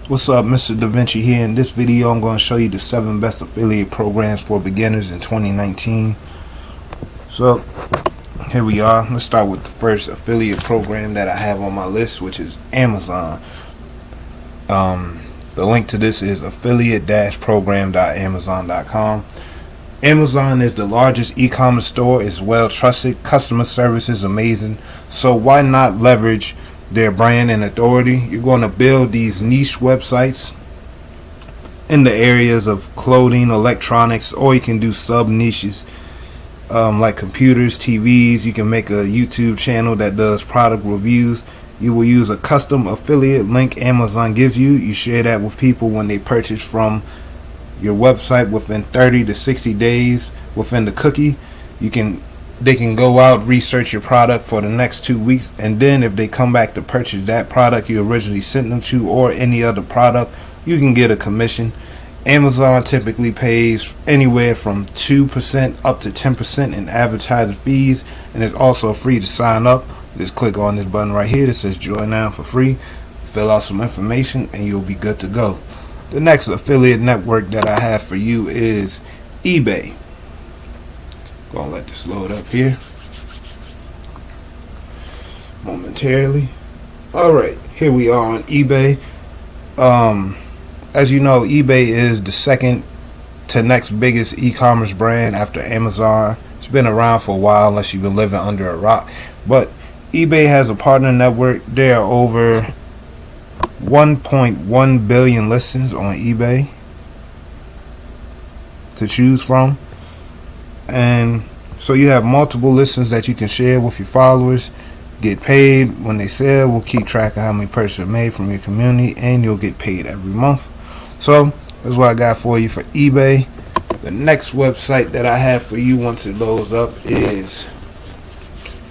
What's up, Mr. Da Vinci here. In this video, I'm going to show you the 7 best affiliate programs for beginners in 2019. So, here we are. Let's start with the first affiliate program that I have on my list, which is Amazon. The link to this is affiliate-program.amazon.com. Amazon is the largest e-commerce store. It's well trusted. Customer service is amazing. So why not leverage their brand and authority? You're going to build these niche websites in the areas of clothing, electronics, or you can do sub niches like computers, TVs. You can make a YouTube channel that does product reviews. You will use a custom affiliate link Amazon gives you. You share that with people when they purchase from your website within 30 to 60 days within the cookie. They can go out, research your product for the next 2 weeks, and then if they come back to purchase that product you originally sent them to or any other product, you can get a commission. Amazon typically pays anywhere from 2% up to 10% in advertising fees, and it's also free to sign up. Just click on this button right here that says join now for free, fill out some information, and you'll be good to go. The next affiliate network that I have for you is eBay. Gonna let this load up here momentarily. Alright, here we are on eBay. As you know, eBay is the second to next biggest e-commerce brand after Amazon. It's been around for a while unless you've been living under a rock. But eBay has a partner network. There are over 1.1 billion listings on eBay to choose from, and so you have multiple listings that you can share with your followers, get paid when they sell. We'll keep track of how many purchases are made from your community, and you'll get paid every month. So that's what I got for you for eBay. The next website that I have for you once it loads up is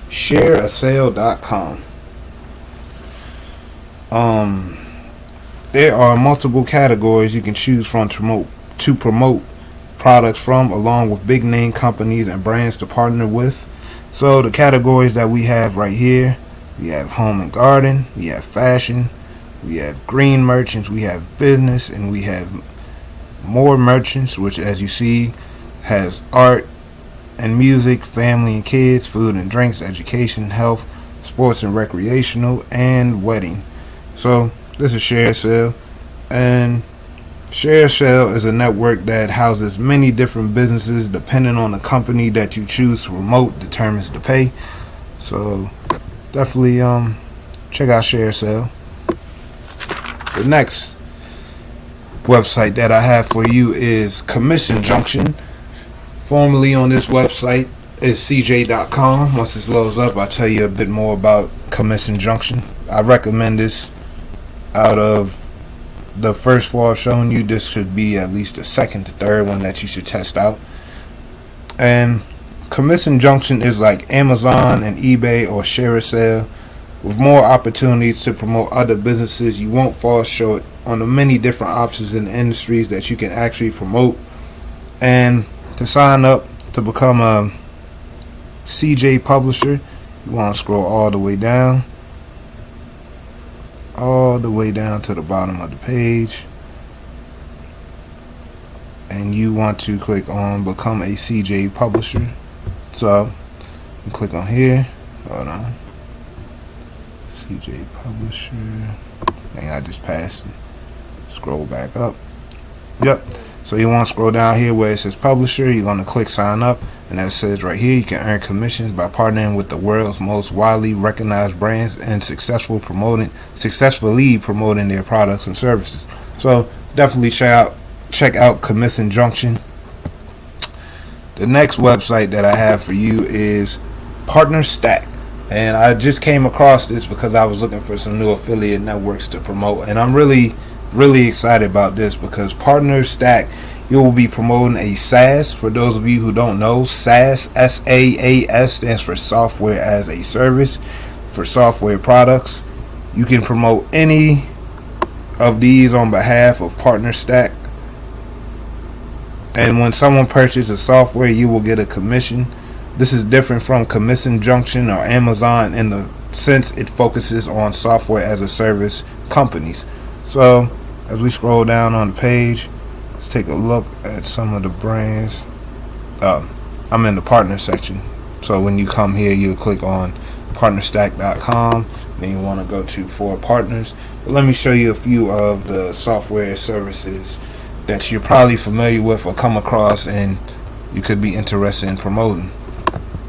shareasale.com. There are multiple categories you can choose from to promote products from, along with big name companies and brands to partner with. So the categories that we have right here, we have home and garden, we have fashion, we have green merchants, we have business, and we have more merchants, which as you see has art and music, family and kids, food and drinks, education, health, sports and recreational, and wedding. So this is ShareASale, and ShareASale is a network that houses many different businesses. Depending on the company that you choose to promote determines the pay. So definitely check out ShareASale. The next website that I have for you is Commission Junction. Formerly on this website is CJ.com. Once this loads up, I'll tell you a bit more about Commission Junction. I recommend this. Out of the first 4 I've shown you, this should be at least the second to third one that you should test out. And Commission Junction is like Amazon and eBay or ShareASale with more opportunities to promote other businesses. You won't fall short on the many different options in the industries that you can actually promote. And to sign up to become a CJ publisher, you want to scroll all the way down to the bottom of the page, and you want to click on become a CJ publisher. So you click on here, hold on, CJ publisher, and I just passed it. Scroll back up. Yep. So you want to scroll down here where it says publisher. You're going to click sign up, and that says right here you can earn commissions by partnering with the world's most widely recognized brands and successfully promoting their products and services. So definitely check out Commission Junction. The next website that I have for you is PartnerStack, and I just came across this because I was looking for some new affiliate networks to promote, and I'm really excited about this because PartnerStack, you will be promoting a SaaS. For those of you who don't know, SaaS, SaaS, stands for software as a service for software products. You can promote any of these on behalf of PartnerStack, and when someone purchases software, you will get a commission. This is different from Commission Junction or Amazon in the sense it focuses on software as a service companies. So as we scroll down on the page, let's take a look at some of the brands. I'm in the partner section, so when you come here, you'll click on partnerstack.com. Then you want to go to for partners. But let me show you a few of the software services that you're probably familiar with or come across and you could be interested in promoting.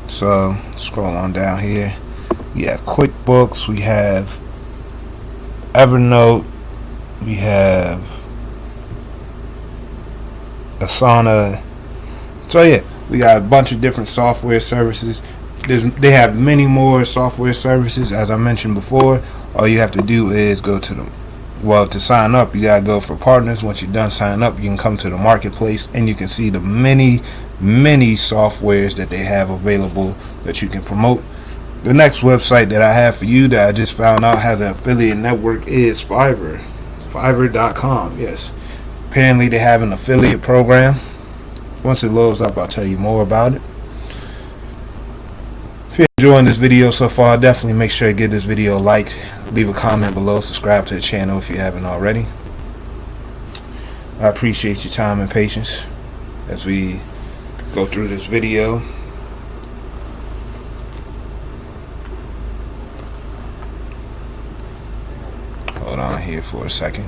So scroll on down here. We have QuickBooks, we have Evernote, we have Asana. So yeah, we got a bunch of different software services. They have many more software services, as I mentioned before. All you have to do is go to them. Well, to sign up, you gotta go for partners. Once you're done signing up, you can come to the marketplace and you can see the many softwares that they have available that you can promote. The next website that I have for you that I just found out has an affiliate network is Fiverr. Fiverr.com. Yes, apparently they have an affiliate program. Once it loads up, I'll tell you more about it. If you're enjoying this video so far, definitely make sure to give this video a like, leave a comment below, subscribe to the channel if you haven't already. I appreciate your time and patience as we go through this video. Hold on here for a second.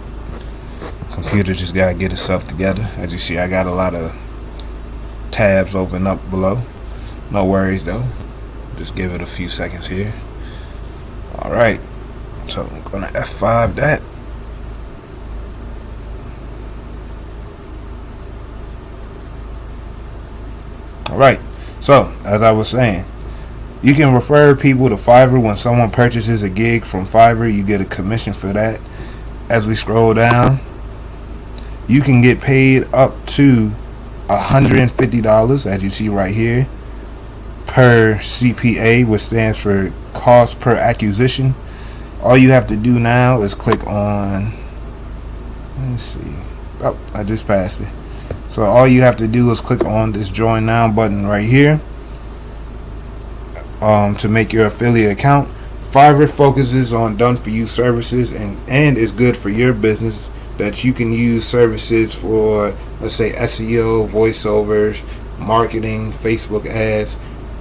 Computer just gotta get itself together. As you see, I got a lot of tabs open up below. No worries though. Just give it a few seconds here. Alright, so I'm gonna F5 that. Alright, so as I was saying, you can refer people to Fiverr. When someone purchases a gig from Fiverr, you get a commission for that. As we scroll down, you can get paid up to $150, as you see right here, per CPA, which stands for cost per acquisition. All you have to do now is click on, let's see, oh, I just passed it. So all you have to do is click on this join now button right here to make your affiliate account. Fiverr focuses on done for you services and is good for your business, that you can use services for, let's say, SEO, voiceovers, marketing, Facebook ads,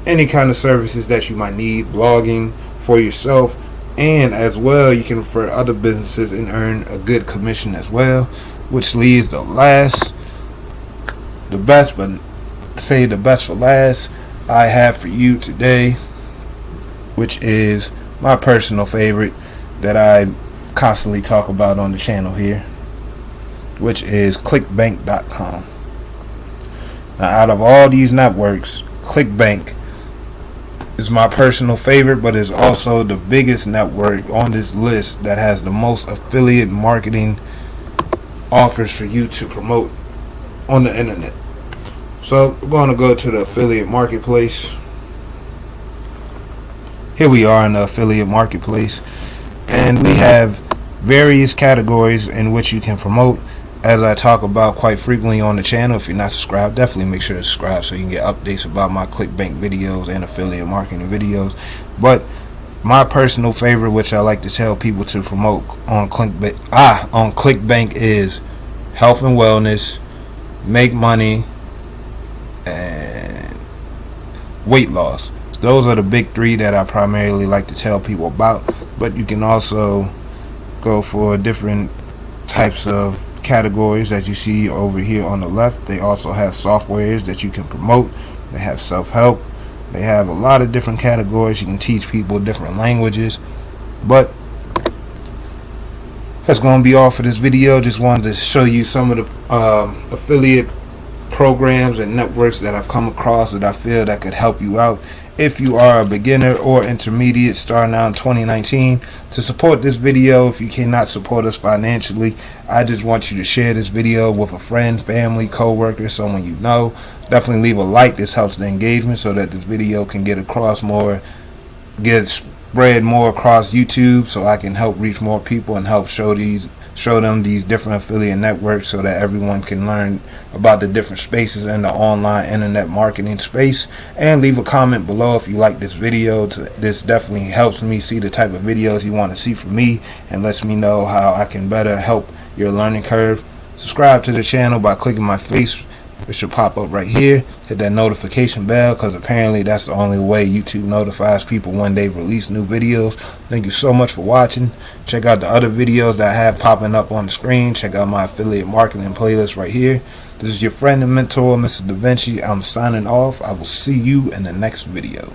any kind of services that you might need, blogging for yourself, and as well you can refer other businesses and earn a good commission as well. Which leads the best for last, I have for you today, which is my personal favorite that I constantly talk about on the channel here, which is clickbank.com. Now, out of all these networks, ClickBank is my personal favorite, but is also the biggest network on this list that has the most affiliate marketing offers for you to promote on the internet. So we're going to go to the affiliate marketplace. Here we are in the affiliate marketplace, and we have various categories in which you can promote, as I talk about quite frequently on the channel. If you're not subscribed, definitely make sure to subscribe so you can get updates about my ClickBank videos and affiliate marketing videos. But my personal favorite, which I like to tell people to promote on ClickBank is health and wellness, make money, and weight loss. Those are the big three that I primarily like to tell people about, but you can also go for different types of categories. As you see over here on the left, they also have softwares that you can promote. They have self-help. They have a lot of different categories. You can teach people different languages. But that's going to be all for this video. Just wanted to show you some of the affiliate programs and networks that I've come across that I feel that could help you out if you are a beginner or intermediate starting out in 2019. To support this video, if you cannot support us financially, I just want you to share this video with a friend, family, co-worker, someone you know. Definitely leave a like. This helps the engagement so that this video can get spread more across YouTube, so I can help reach more people and help show them these different affiliate networks so that everyone can learn about the different spaces in the online internet marketing space. And leave a comment below if you like this video. This definitely helps me see the type of videos you want to see from me and lets me know how I can better help your learning curve. Subscribe to the channel by clicking my face. It should pop up right here. Hit that notification bell, because apparently that's the only way YouTube notifies people when they release new videos. Thank you so much for watching. Check out the other videos that I have popping up on the screen. Check out my affiliate marketing playlist right here. This is your friend and mentor, Mr. Da Vinci. I'm signing off. I will see you in the next video.